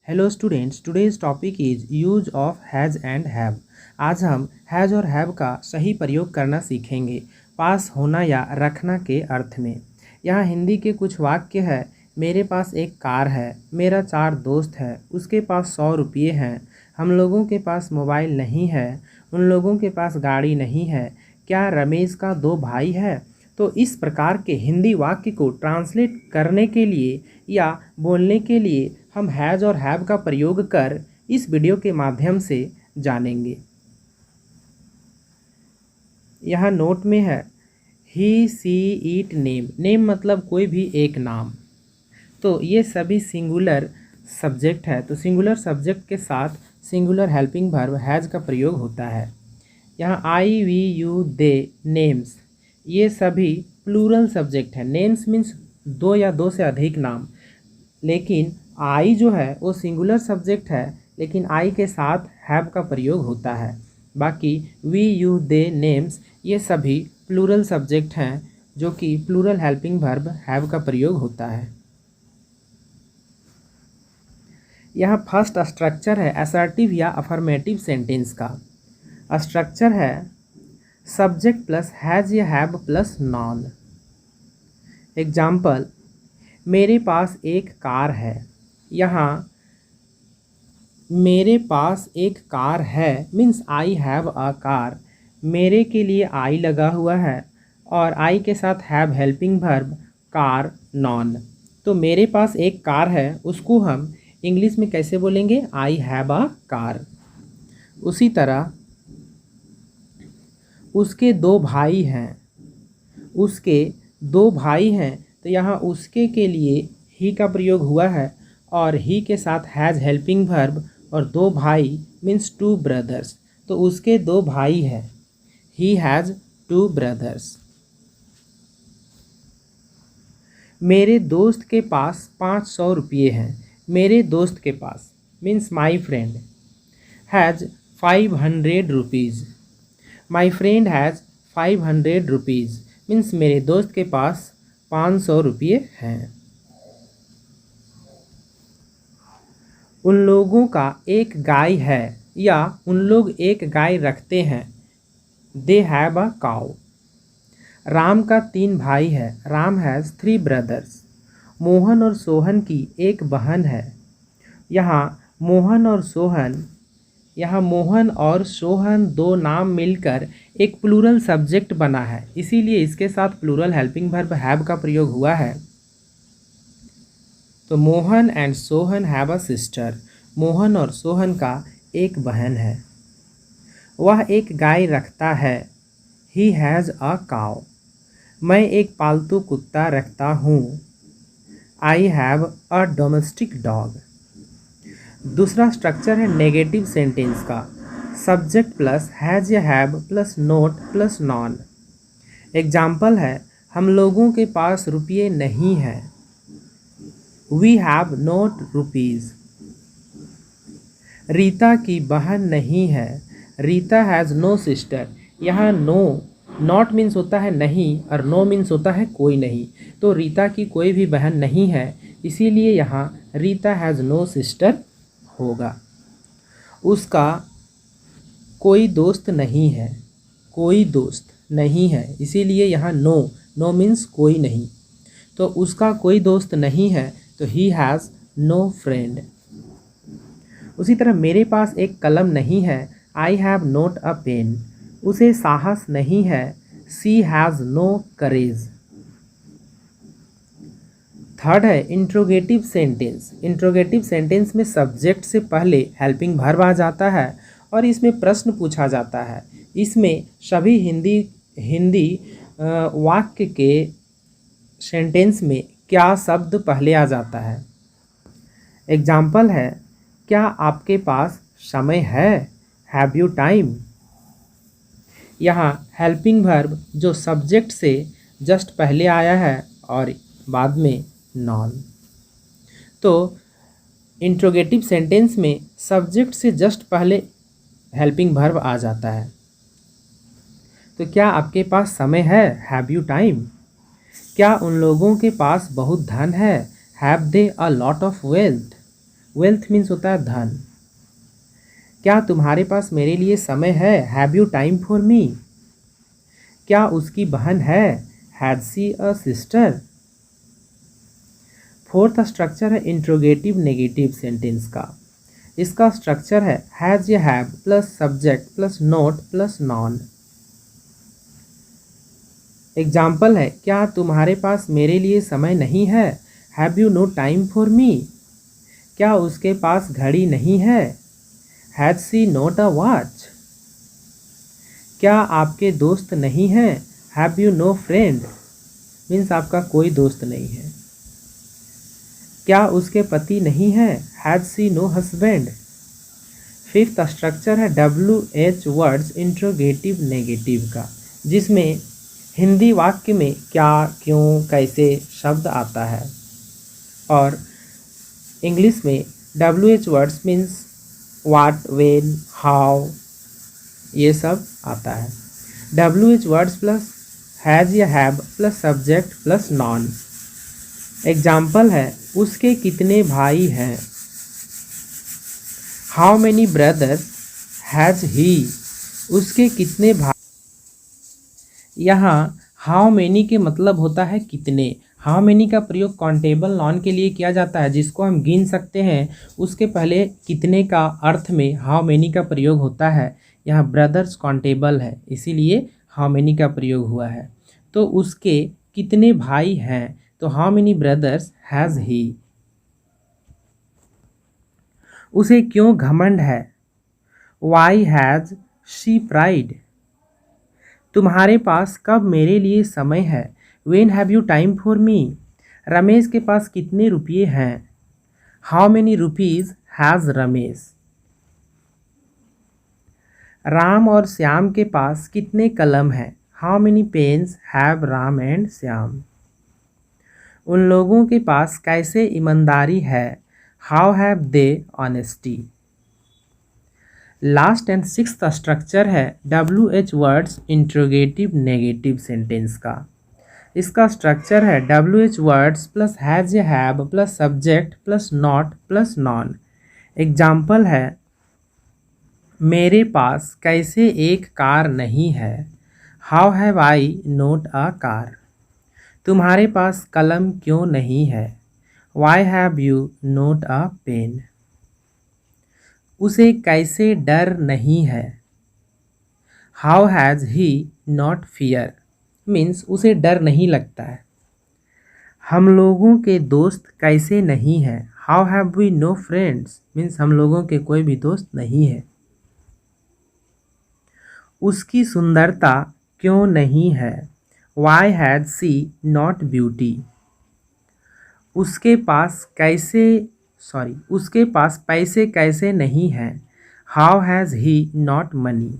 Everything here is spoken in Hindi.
Hello students, today's topic is use of has and have. आज हम हैज़ और हैव का सही प्रयोग करना सीखेंगे पास होना या रखना के अर्थ में। यहाँ हिंदी के कुछ वाक्य है। मेरे पास एक कार है, मेरा 4 दोस्त है, उसके पास 100 रुपये हैं, हम लोगों के पास मोबाइल नहीं है, उन लोगों के पास गाड़ी नहीं है, क्या रमेश का 2 भाई है। तो इस प्रकार के हिंदी वाक्य को ट्रांसलेट करने के लिए या बोलने के लिए हम हैज़ और हैव का प्रयोग कर इस वीडियो के माध्यम से जानेंगे। यहाँ नोट में है ही सी इट नेम। नेम मतलब कोई भी एक नाम। तो ये सभी सिंगुलर सब्जेक्ट है, तो सिंगुलर सब्जेक्ट के साथ सिंगुलर हेल्पिंग वर्ब हैज़ का प्रयोग होता है। यहाँ आई वी यू दे नेम्स, ये सभी प्लूरल सब्जेक्ट है। नेम्स मीन्स 2 या 2 से अधिक नाम, लेकिन आई जो है वो सिंगुलर सब्जेक्ट है, लेकिन आई के साथ हैव का प्रयोग होता है। बाकी वी यू दे नेम्स ये सभी प्लूरल सब्जेक्ट हैं जो कि प्लूरल हेल्पिंग वर्ब हैव का प्रयोग होता है। यहाँ फर्स्ट स्ट्रक्चर है असर्टिव या अफर्मेटिव सेंटेंस का। स्ट्रक्चर है सब्जेक्ट प्लस हैज़ या हैव प्लस नॉन। एग्जाम्पल, मेरे पास एक कार है। यहाँ मेरे पास एक कार है means I have a car. मेरे के लिए आई लगा हुआ है और आई के साथ have helping verb car non. तो मेरे पास एक कार है, उसको हम इंग्लिश में कैसे बोलेंगे? आई हैव अ कार। उसी तरह उसके 2 भाई हैं। उसके 2 भाई हैं, तो यहाँ उसके के लिए ही का प्रयोग हुआ है और ही के साथ हैज़ हेल्पिंग वर्ब और 2 भाई मीन्स 2 ब्रदर्स। तो उसके 2 भाई हैं, ही हैज़ 2 ब्रदर्स। मेरे दोस्त के पास 500 रुपये हैं। मेरे दोस्त के पास means my friend has 500 rupees. My friend has 500 rupees means मेरे दोस्त के पास 500 रुपये हैं। उन लोगों का एक गाय है या उन लोग एक गाय रखते हैं। They have a cow. Ram का 3 भाई है। Ram has 3 brothers. मोहन और सोहन की एक बहन है। यहाँ मोहन और सोहन 2 नाम मिलकर एक प्लूरल सब्जेक्ट बना है, इसीलिए इसके साथ प्लूरल हेल्पिंग वर्ब हैव का प्रयोग हुआ है। तो Mohan and Sohan have a sister. Mohan और सोहन का एक बहन है। वह एक गाय रखता है। He has a cow. मैं एक पालतू कुत्ता रखता हूँ। I have a domestic dog. दूसरा स्ट्रक्चर है नेगेटिव सेंटेंस का। सब्जेक्ट प्लस हैज़ या have plus not plus noun. Example है हम लोगों के पास रुपये नहीं हैं। We have not rupees. Rita की बहन नहीं है। Rita has no sister. यहाँ नो नॉट मीन्स होता है नहीं और नो मीन्स होता है कोई नहीं। तो रीता की कोई भी बहन नहीं है, इसीलिए यहाँ रीता हैज़ नो सिस्टर होगा। उसका कोई दोस्त नहीं है। कोई दोस्त नहीं है, इसीलिए यहाँ नो मीन्स कोई नहीं। तो उसका कोई दोस्त नहीं है, तो ही हैज़ नो फ्रेंड। उसी तरह मेरे पास एक कलम नहीं है। I have not a pen. उसे साहस नहीं है। She has no courage. Third है इंट्रोगेटिव सेंटेंस। इंट्रोगेटिव सेंटेंस में सब्जेक्ट से पहले हेल्पिंग वर्ब आ जाता है और इसमें प्रश्न पूछा जाता है। इसमें सभी हिंदी वाक्य के सेंटेंस में क्या शब्द पहले आ जाता है। एग्जाम्पल है क्या आपके पास समय है? Have you time. यहाँ हेल्पिंग वर्ब जो सब्जेक्ट से जस्ट पहले आया है और बाद में नॉन। तो इंट्रोगेटिव सेंटेंस में सब्जेक्ट से जस्ट पहले हेल्पिंग वर्ब आ जाता है। तो क्या आपके पास समय है? Have you time. क्या उन लोगों के पास बहुत धन है? Have they a lot of wealth. Wealth means होता है धन। क्या तुम्हारे पास मेरे लिए समय है? Have you time for me? क्या उसकी बहन है? Had she a sister? Fourth structure है इंट्रोगेटिव नेगेटिव सेंटेंस का। इसका स्ट्रक्चर है हैज़ या have plus subject plus not plus noun. Example है क्या तुम्हारे पास मेरे लिए समय नहीं है? Have you no time for me? क्या उसके पास घड़ी नहीं है? Has she not a watch? क्या आपके दोस्त नहीं हैं? Have you no friend? Means आपका कोई दोस्त नहीं है। क्या उसके पति नहीं है? Has she no husband? Fifth structure है WH वर्ड्स इंट्रोगेटिव नेगेटिव का, जिसमें हिंदी वाक्य में क्या, क्यों, कैसे शब्द आता है और इंग्लिश में WH words means what, when, how, ये सब आता है। WH वर्ड्स प्लस हैज़ या have plus subject plus noun. Example है उसके कितने भाई हैं? हाउ मेनी ब्रदर्स हैज़ ही? उसके कितने भाई। यहाँ हाउ मेनी के मतलब होता है कितने। हाउ मेनी का प्रयोग काउंटेबल नॉन के लिए किया जाता है, जिसको हम गिन सकते हैं। उसके पहले कितने का अर्थ में हाउ मेनी का प्रयोग होता है। यहाँ ब्रदर्स काउंटेबल है, इसीलिए हाउ मेनी का प्रयोग हुआ है। तो उसके कितने भाई हैं, तो how many brothers has he. उसे क्यों घमंड है? Why has she pride? तुम्हारे पास कब मेरे लिए समय है? When have you time for me? Ramesh के पास कितने रुपये हैं? How many rupees has Ramesh? Ram और श्याम के पास कितने कलम हैं? How many pens have Ram and Shyam? उन लोगों के पास कैसे ईमानदारी है? How have they honesty? Last and sixth structure है WH words interrogative negative sentence का। इसका स्ट्रक्चर है WH वर्ड्स प्लस हैज़ या have plus subject plus not plus noun. Example है मेरे पास कैसे एक कार नहीं है? How have I not a car? तुम्हारे पास कलम क्यों नहीं है? Why have you not a pen? उसे कैसे डर नहीं है? How has he not fear? Means उसे डर नहीं लगता है। हम लोगों के दोस्त कैसे नहीं हैं? How have we no friends? Means हम लोगों के कोई भी दोस्त नहीं है। उसकी सुंदरता क्यों नहीं है? Why has she not beauty? उसके पास पैसे कैसे नहीं हैं? How has he not money?